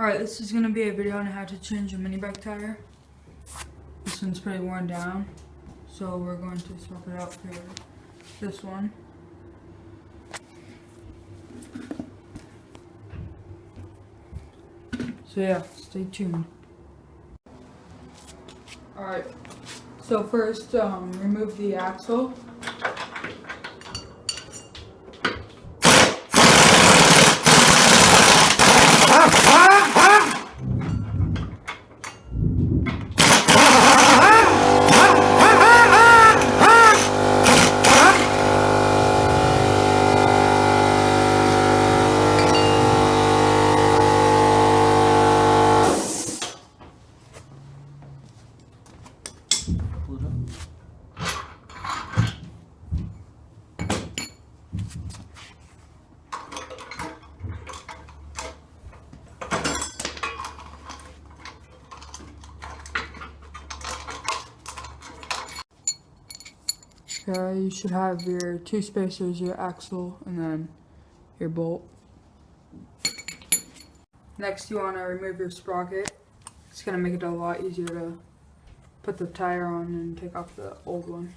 Alright, this is going to be a video on how to change a mini bike tire. This one's pretty worn down, so we're going to swap it out for this one. So yeah, stay tuned. Alright, so first remove the axle. Okay, you should have your two spacers, your axle, and then your bolt. Next, you want to remove your sprocket. It's going to make it a lot easier to put the tire on and take off the old one.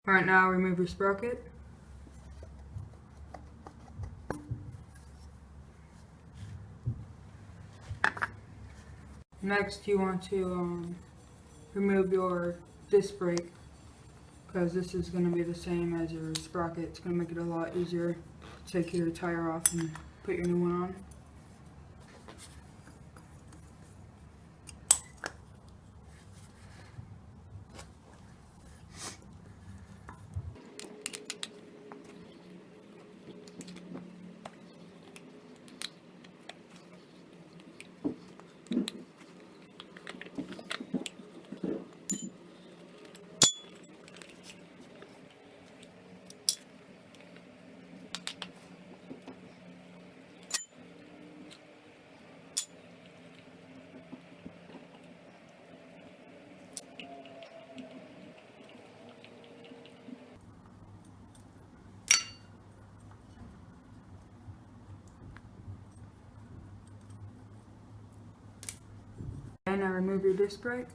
Alright, now remove your sprocket. Next, you want to remove your disc brake, because this is going to be the same as your sprocket. It's going to make it a lot easier to take your tire off and put your new one on. And now remove your disc brake.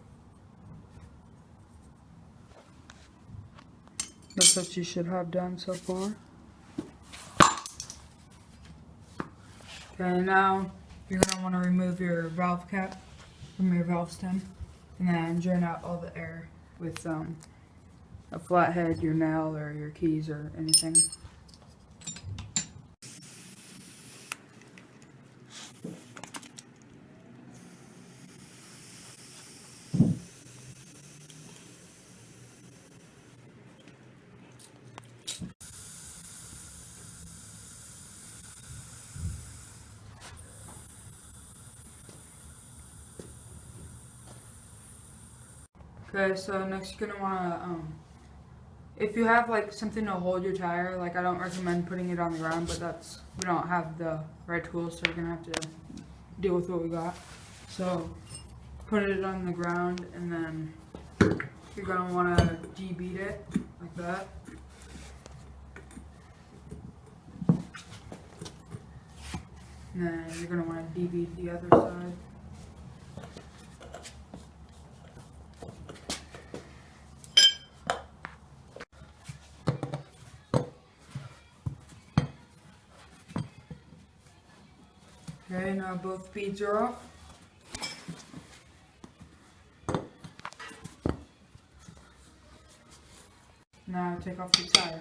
That's what you should have done so far. Okay, now you're going to want to remove your valve cap from your valve stem and then drain out all the air with a flathead, your nail, or your keys, or anything. Okay, so next you're gonna wanna, if you have like something to hold your tire, like I don't recommend putting it on the ground, but we don't have the right tools, so we're gonna have to deal with what we got. So put it on the ground, and then you're gonna wanna debead it like that. And then you're gonna wanna debead the other side. Okay, now both beads are off. Now take off the tire.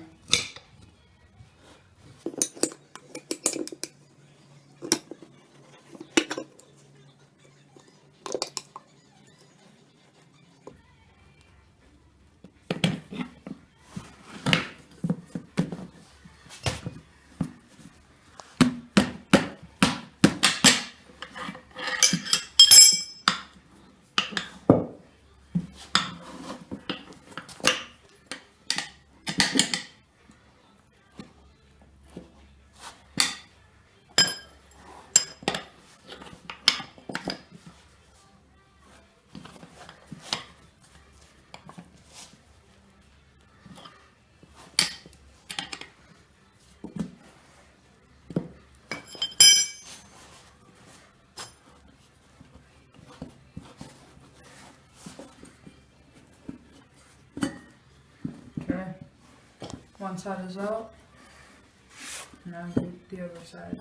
One side is out. Now get the other side.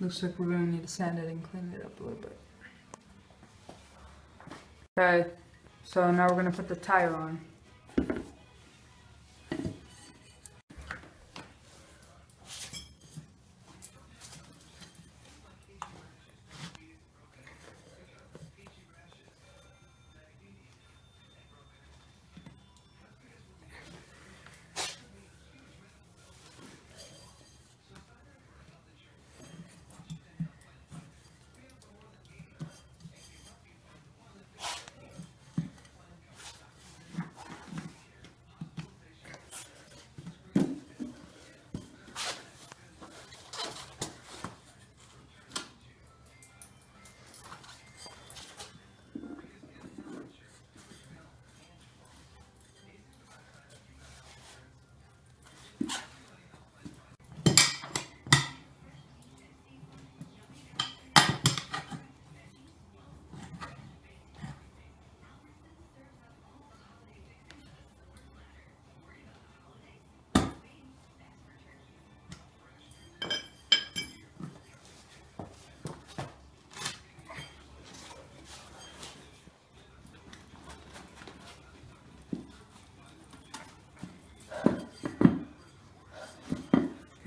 Looks like we're going to need to sand it and clean it up a little bit. Okay, so now we're going to put the tire on.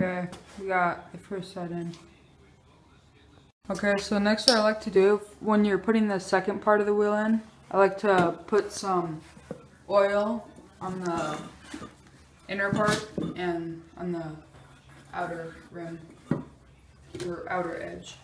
Okay, we got the first side in. Okay, so next what I like to do when you're putting the second part of the wheel in, I like to put some oil on the inner part and on the outer rim or outer edge.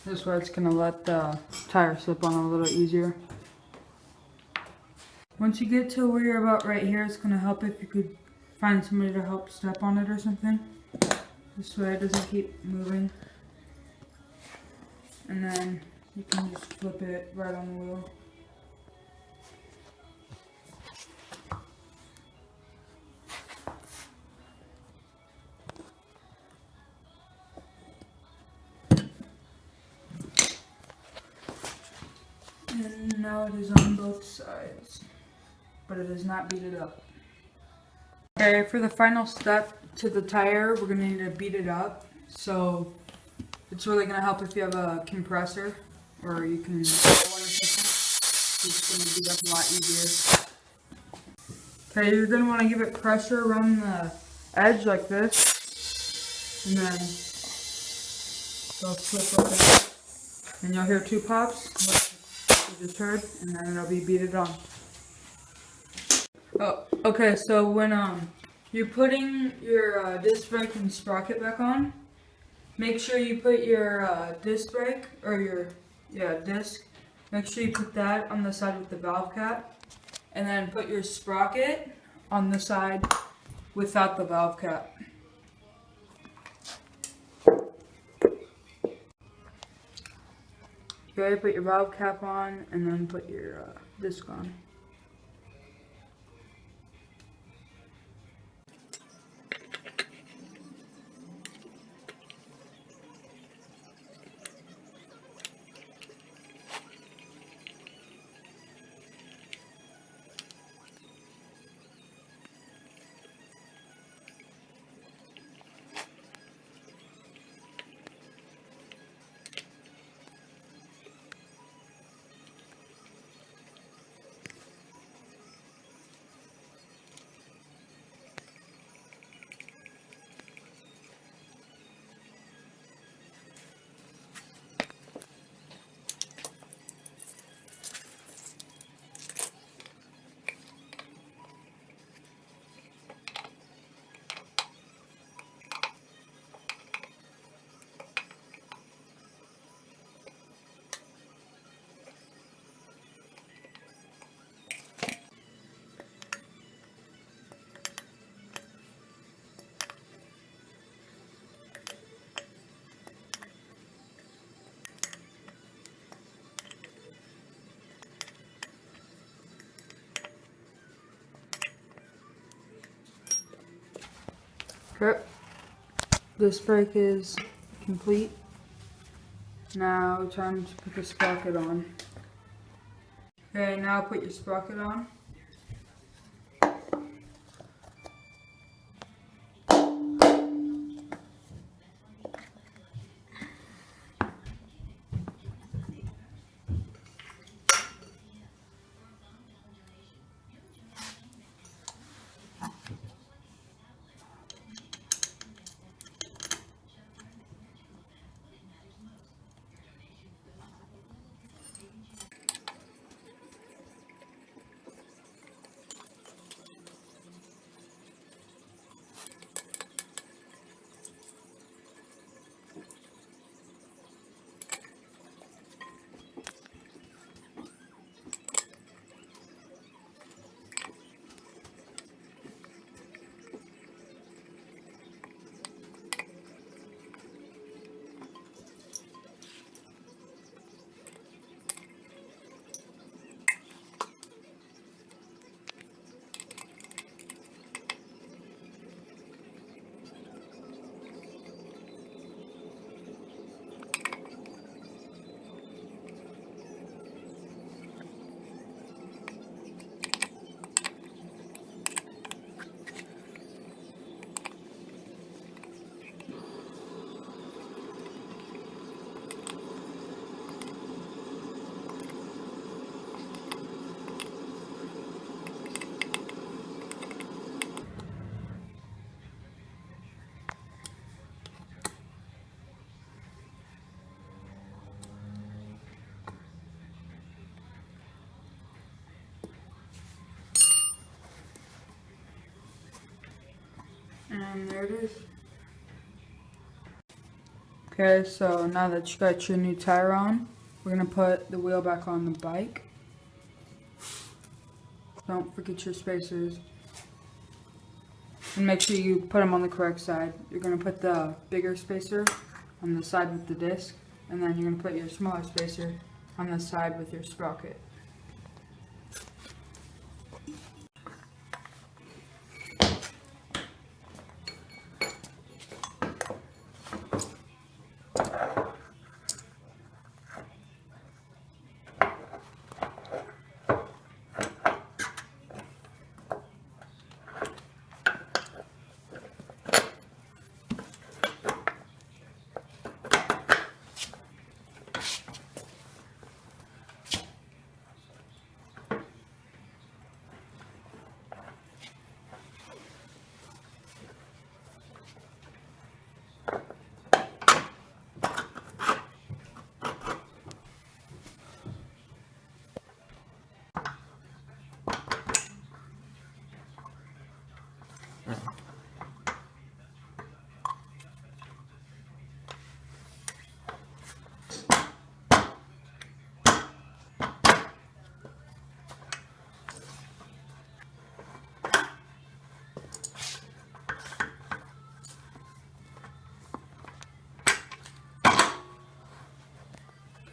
This way it's going to let the tire slip on a little easier. Once you get to where you're about right here, it's going to help if you could find somebody to help step on it or something. This way it doesn't keep moving. And then you can just flip it right on the wheel. And now it is on both sides, but it is not beaded up. Okay, for the final step to the tire, we're going to need to beat it up. So it's really going to help if you have a compressor or you can it's going to beat up a lot easier. Okay, you're going to want to give it pressure around the edge like this, and then they'll slip open, and you'll hear two pops. You just heard, and then it'll be beaded on. Oh, okay, so when you're putting your disc brake and sprocket back on, make sure you put your disc brake or your disc. Make sure you put that on the side with the valve cap, and then put your sprocket on the side without the valve cap. Okay, put your valve cap on, and then put your disc on. Okay. This brake is complete. Now time to put the sprocket on. Okay, now put your sprocket on. And there it is. Okay, so now that you got your new tire on, we're gonna put the wheel back on the bike. Don't forget your spacers. And make sure you put them on the correct side. You're gonna put the bigger spacer on the side with the disc, and then you're gonna put your smaller spacer on the side with your sprocket.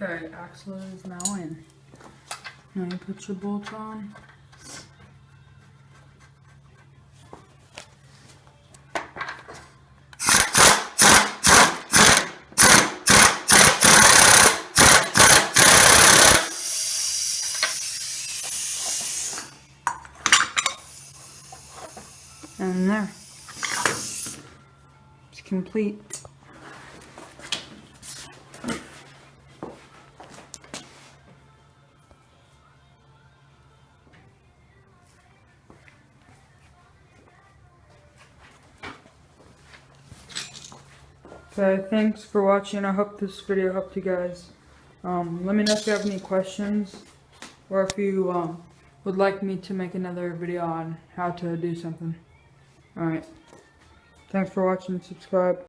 Okay, axle is now in. Now you put your bolts on. And there. It's complete. Okay, thanks for watching. I hope this video helped you guys. Let me know if you have any questions, or if you would like me to make another video on how to do something. Alright, thanks for watching. Subscribe.